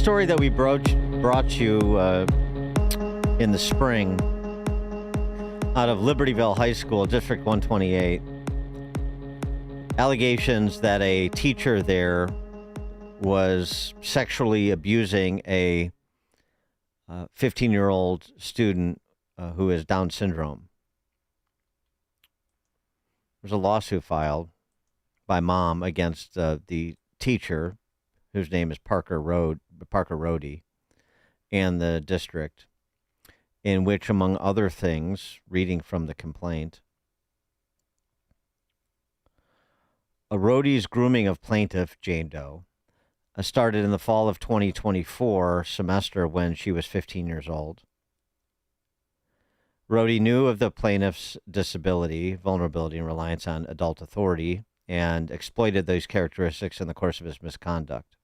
story that we brought you in the spring out of Libertyville High School, District 128. Allegations that a teacher there was sexually abusing a 15-year-old student who has Down syndrome. There's a lawsuit filed by mom against the teacher, whose name is Parker Rohde, and the district, in which, among other things, reading from the complaint, Rohde's grooming of plaintiff Jane Doe started in the fall of 2024 semester when she was 15 years old. Rohde knew of the plaintiff's disability, vulnerability, and reliance on adult authority, and exploited those characteristics in the course of his misconduct.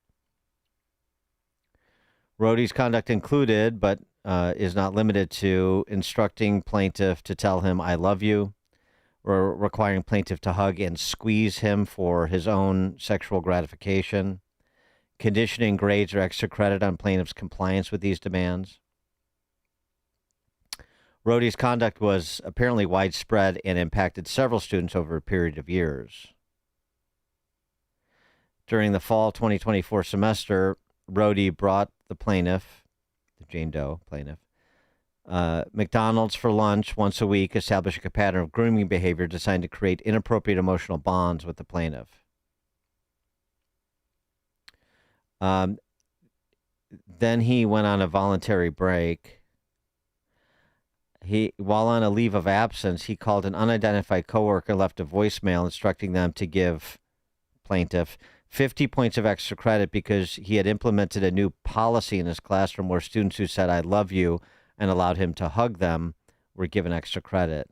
Rohde's conduct included, but is not limited to, instructing plaintiff to tell him, "I love you," or requiring plaintiff to hug and squeeze him for his own sexual gratification, conditioning grades or extra credit on plaintiff's compliance with these demands. Rohde's conduct was apparently widespread and impacted several students over a period of years. During the fall 2024 semester, Rohde brought the plaintiff, the Jane Doe plaintiff, McDonald's for lunch once a week, establishing a pattern of grooming behavior designed to create inappropriate emotional bonds with the plaintiff. Then he went on a voluntary break. While on a leave of absence, he called an unidentified coworker and left a voicemail instructing them to give plaintiff 50 points of extra credit because he had implemented a new policy in his classroom where students who said, "I love you," and allowed him to hug them were given extra credit.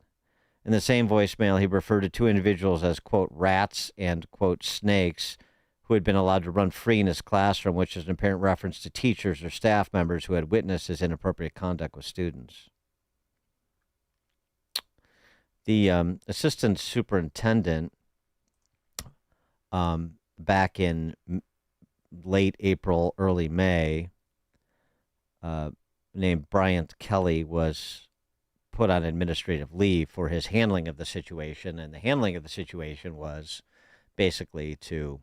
In the same voicemail, he referred to two individuals as, quote, rats and, quote, snakes, who had been allowed to run free in his classroom, which is an apparent reference to teachers or staff members who had witnessed his inappropriate conduct with students. The assistant superintendent, back in late April, early May, named Bryant Kelly, was put on administrative leave for his handling of the situation. And the handling of the situation was basically to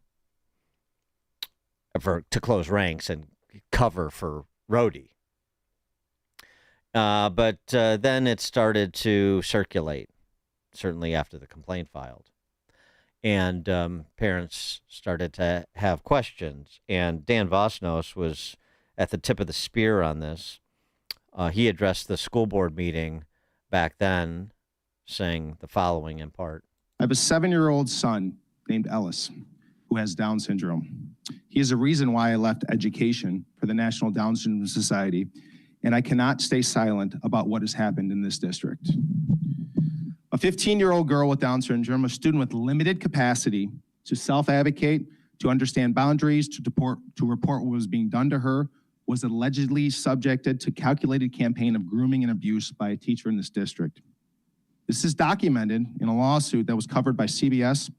close ranks and cover for Rohde. But then it started to circulate, certainly after the complaint filed. And parents started to have questions. And Dan Vosnos was at the tip of the spear on this. He addressed the school board meeting back then, saying the following in part. I have a 7-year-old son named Ellis who has Down syndrome. He is a reason why I left education for the National Down Syndrome Society, and I cannot stay silent about what has happened in this district. A 15-year-old girl with Down syndrome, a student with limited capacity to self-advocate, to understand boundaries, to report what was being done to her, was allegedly subjected to calculated campaign of grooming and abuse by a teacher in this district. This is documented in a lawsuit that was covered by CBS.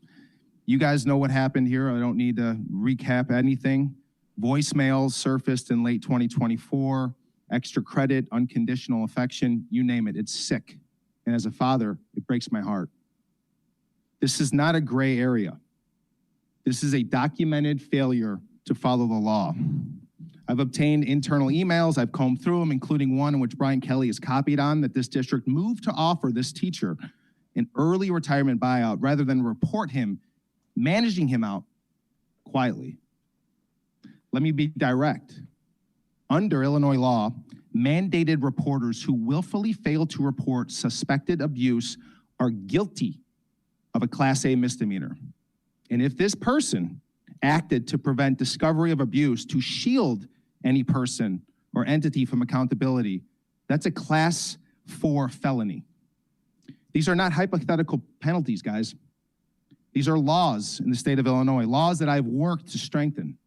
You guys know what happened here. I don't need to recap anything. Voicemails surfaced in late 2024, extra credit, unconditional affection, you name it. It's sick. And as a father, it breaks my heart. This is not a gray area. This is a documented failure to follow the law. I've obtained internal emails. I've combed through them, including one in which Brian Kelly is copied on, that this district moved to offer this teacher an early retirement buyout rather than report him, managing him out quietly. Let me be direct. Under Illinois law, mandated reporters who willfully fail to report suspected abuse are guilty of a Class A misdemeanor. And if this person acted to prevent discovery of abuse, to shield any person or entity from accountability, that's a Class 4 felony. These are not hypothetical penalties, guys. These are laws in the state of Illinois, laws that I've worked to strengthen.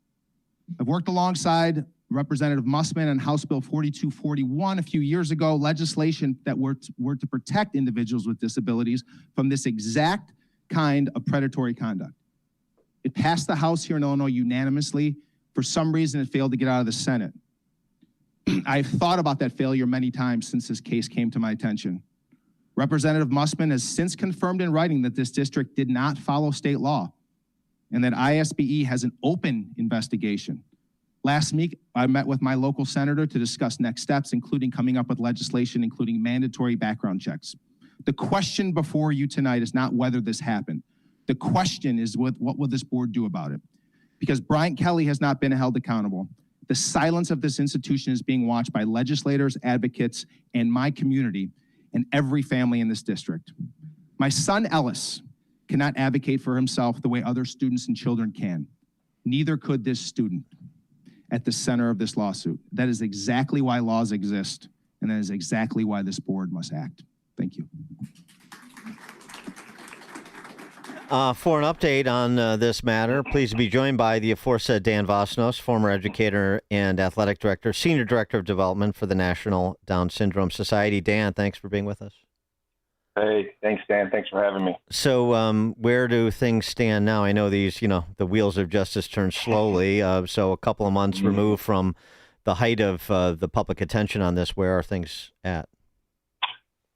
I've worked alongside Representative Mussman on House Bill 4241 a few years ago, legislation that were to protect individuals with disabilities from this exact kind of predatory conduct. It passed the House here in Illinois unanimously For some reason, it failed to get out of the Senate. I've thought about that failure many times since this case came to my attention. Representative Mussman has since confirmed in writing that this district did not follow state law and that ISBE has an open investigation. Last week, I met with my local senator to discuss next steps, including coming up with legislation, including mandatory background checks. The question before you tonight is not whether this happened. The question is what will this board do about it? Because Bryant Kelly has not been held accountable. The silence of this institution is being watched by legislators, advocates, and my community, and every family in this district. My son, Ellis, cannot advocate for himself the way other students and children can. Neither could this student at the center of this lawsuit. That is exactly why laws exist, and that is exactly why this board must act. Thank you. For an update on this matter, please be joined by the aforesaid Dan Vosnos, former educator and athletic director, senior director of development for the National Down Syndrome Society. Dan, thanks for being with us. Hey, thanks, Dan. Thanks for having me. So where do things stand now? I know these, the wheels of justice turn slowly. So a couple of months removed from the height of the public attention on this, where are things at?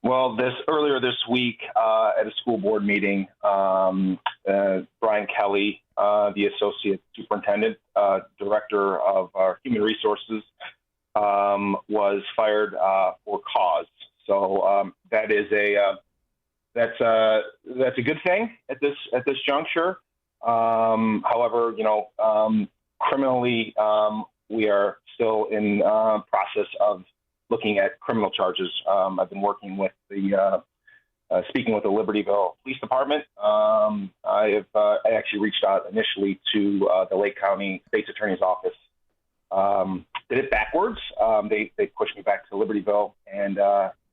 Well, earlier this week at a school board meeting, Brian Kelly, the associate superintendent, director of our human resources, was fired for cause. So that is that's a good thing at this juncture. However, criminally, we are still in process of looking at criminal charges. I've been working with speaking with the Libertyville Police Department. I actually reached out initially to the Lake County State's Attorney's Office. Did it backwards. They pushed me back to Libertyville, and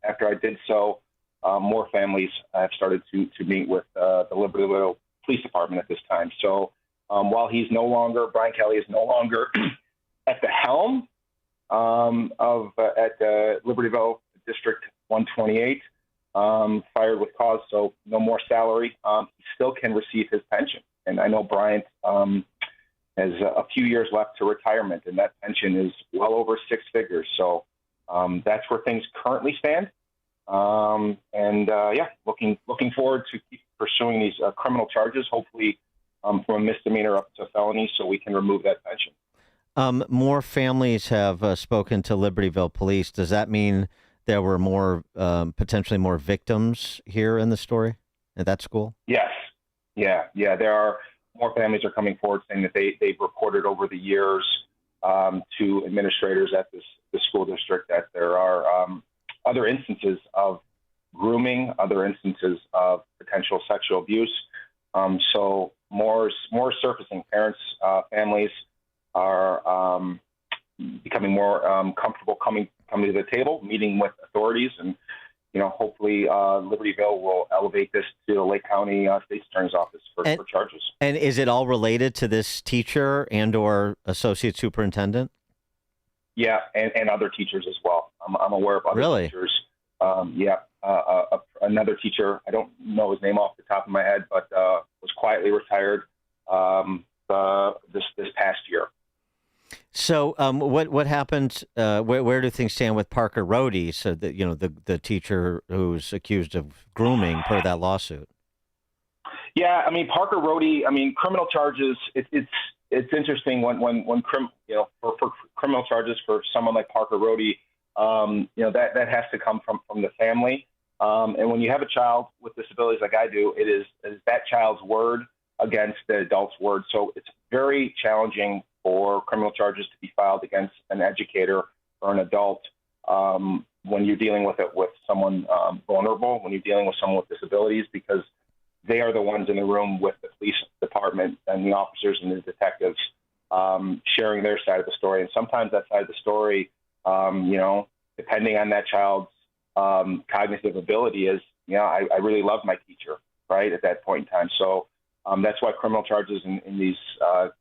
after I did so, more families have started to meet with the Libertyville Police Department at this time. So while Brian Kelly is no longer at the helm at Libertyville District 128, fired with cause, so no more salary. He still can receive his pension. And I know Bryant has a few years left to retirement, and that pension is well over six figures. So that's where things currently stand. Looking forward to keep pursuing these criminal charges, hopefully from a misdemeanor up to felony, so we can remove that pension. More families have spoken to Libertyville Police. Does that mean there were more, potentially more victims here in the story at that school? Yes. Yeah. There are more families are coming forward saying that they've reported over the years to administrators at the school district that there are other instances of grooming, other instances of potential sexual abuse. So more surfacing. Parents, families are becoming more comfortable coming to the table, meeting with authorities, and hopefully Libertyville will elevate this to the Lake County State's Attorney's Office for charges. And is it all related to this teacher and/or associate superintendent? Yeah, and other teachers as well. I'm aware of other teachers. Another teacher, I don't know his name off the top of my head, but was quietly retired this past year. So what happened? Where do things stand with Parker Rohde? So that the teacher who's accused of grooming per that lawsuit. Yeah, I mean Parker Rohde. I mean criminal charges. It's interesting when for criminal charges for someone like Parker Rohde, that has to come from the family. And when you have a child with disabilities like I do, it is that child's word against the adult's word. So it's very challenging for criminal charges to be filed against an educator or an adult when you're dealing with someone vulnerable, when you're dealing with someone with disabilities, because they are the ones in the room with the police department and the officers and the detectives sharing their side of the story. And sometimes that side of the story, depending on that child's cognitive ability is, I really loved my teacher, right, at that point in time. So that's why criminal charges in these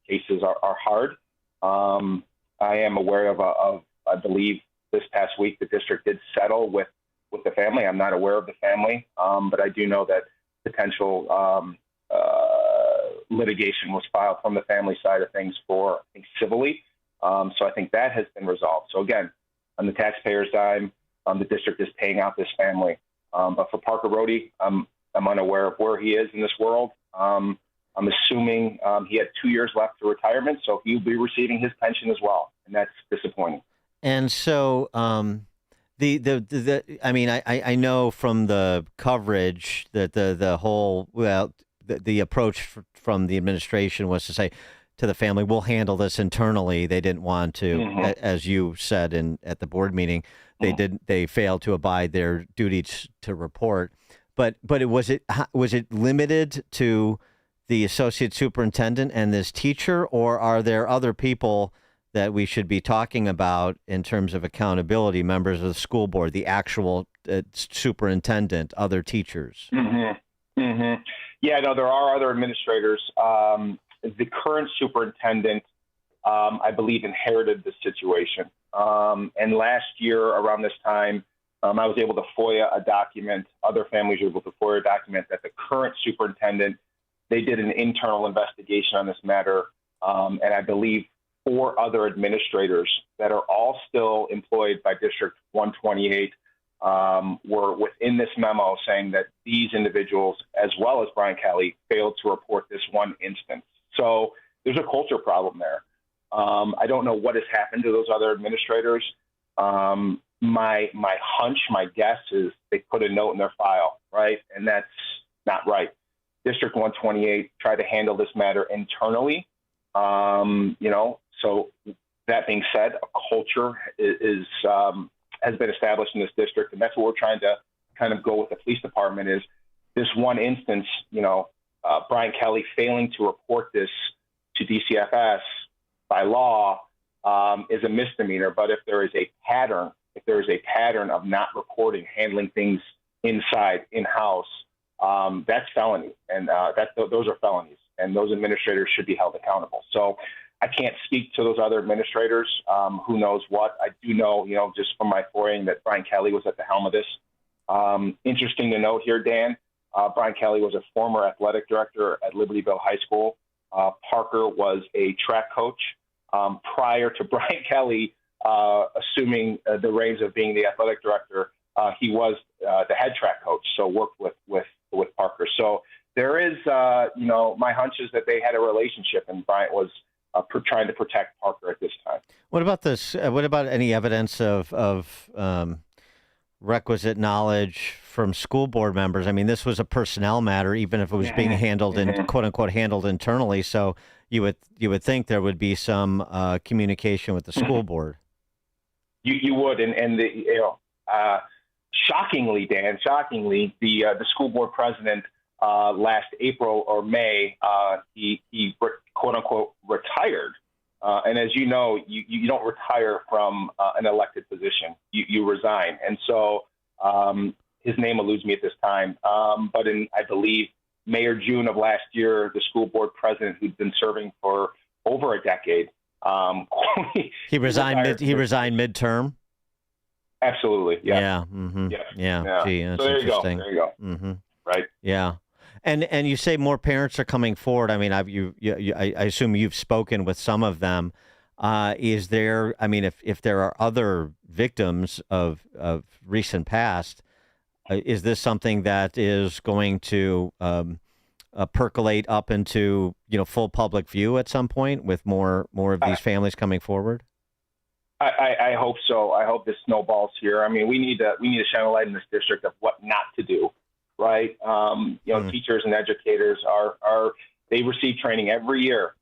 cases are hard. I am aware of, I believe this past week, the district did settle with the family. I'm not aware of the family, but I do know that potential litigation was filed from the family side of things for, I think, civilly So I think that has been resolved. So again, on the taxpayer's dime, the district is paying out this family. But for Parker Rohde, I'm unaware of where he is in this world. I'm assuming he had 2 years left to retirement, so he'll be receiving his pension as well, and that's disappointing. And so, I mean, I know from the coverage that the whole, well, the approach from the administration was to say to the family, we'll handle this internally. They didn't want to, as you said at the board meeting, they failed to abide their duty to report. But was it limited to the associate superintendent and this teacher, or are there other people that we should be talking about in terms of accountability, members of the school board, the actual superintendent, other teachers? Yeah, no, there are other administrators. The current superintendent, I believe, inherited the situation. And last year around this time, I was able to FOIA a document, other families were able to FOIA a document that the current superintendent, they did an internal investigation on this matter. And I believe 4 other administrators that are all still employed by District 128 were within this memo saying that these individuals, as well as Brian Kelly, failed to report this one instance. So there's a culture problem there. I don't know what has happened to those other administrators. My hunch, my guess is they put a note in their file, right? And that's not right. District 128 tried to handle this matter internally. So that being said, a culture has been established in this district, and that's what we're trying to kind of go with the police department is this one instance, Brian Kelly failing to report this to DCFS by law is a misdemeanor. But if there is a pattern of not reporting, handling things in-house, that's felony, and those are felonies, and those administrators should be held accountable. So I can't speak to those other administrators. Who knows what? I do know, just from my foraying, that Brian Kelly was at the helm of this. Interesting to note here, Dan, Brian Kelly was a former athletic director at Libertyville High School. Parker was a track coach. Prior to Brian Kelly assuming the reins of being the athletic director, he was the head track coach, so worked with Parker. So there is, my hunch is that they had a relationship, and Brian was trying to protect Parker at this time. What about this? What about any evidence of requisite knowledge from school board members? I mean, this was a personnel matter, even if it was being handled in quote unquote handled internally. So you would think there would be some communication with the school board. You would, and shockingly, Dan, the school board president last April or May, he quote unquote retired. And as you know, you don't retire from an elected position. You resign. And so his name eludes me at this time. But in, I believe, May or June of last year, the school board president, who'd been serving for over a decade, he resigned midterm. Absolutely. Yeah. Yeah. Mm-hmm. Yeah. Gee, that's so there interesting. You go. Mm-hmm. Right. Yeah. And you say more parents are coming forward. I mean, I assume you've spoken with some of them. Is there? I mean, if there are other victims of recent past, is this something that is going to percolate up into full public view at some point with more of these families coming forward? I hope so. I hope this snowballs here. I mean, we need to shine a light in this district of what not to do. Right. Teachers and educators they receive training every year.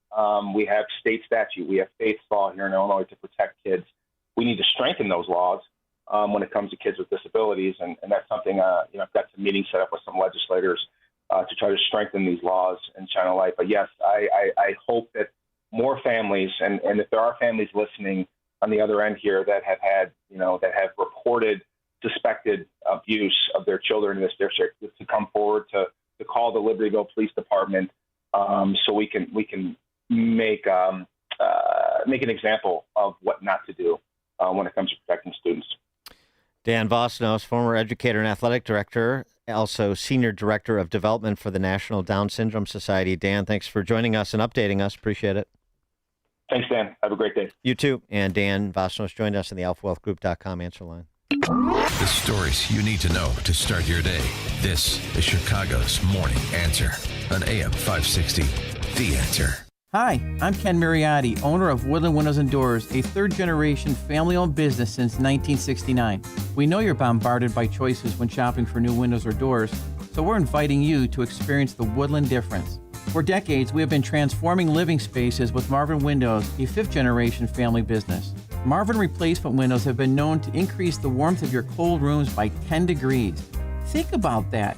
We have state statute. We have state law here in Illinois to protect kids. We need to strengthen those laws when it comes to kids with disabilities. And that's something, I've got some meetings set up with some legislators to try to strengthen these laws and shine a light. But yes, I hope that more families, and if there are families listening on the other end here that have had, that have reported suspected abuse of their children in this district, to come forward to call the Libertyville Police Department so we can make an example of what not to do when it comes to protecting students. Dan Vosnos, former educator and athletic director, also senior director of development for the National Down Syndrome Society. Dan, thanks for joining us and updating us. Appreciate it. Thanks, Dan. Have a great day. You too. And Dan Vosnos joined us in the alphawealthgroup.com answer line. The stories you need to know to start your day. This is Chicago's Morning Answer on AM 560. The Answer. Hi, I'm Ken Mariotti, owner of Woodland Windows and Doors, a third-generation family-owned business since 1969. We know you're bombarded by choices when shopping for new windows or doors, so we're inviting you to experience the Woodland difference. For decades, we have been transforming living spaces with Marvin Windows, a fifth-generation family business. Marvin replacement windows have been known to increase the warmth of your cold rooms by 10 degrees. Think about that.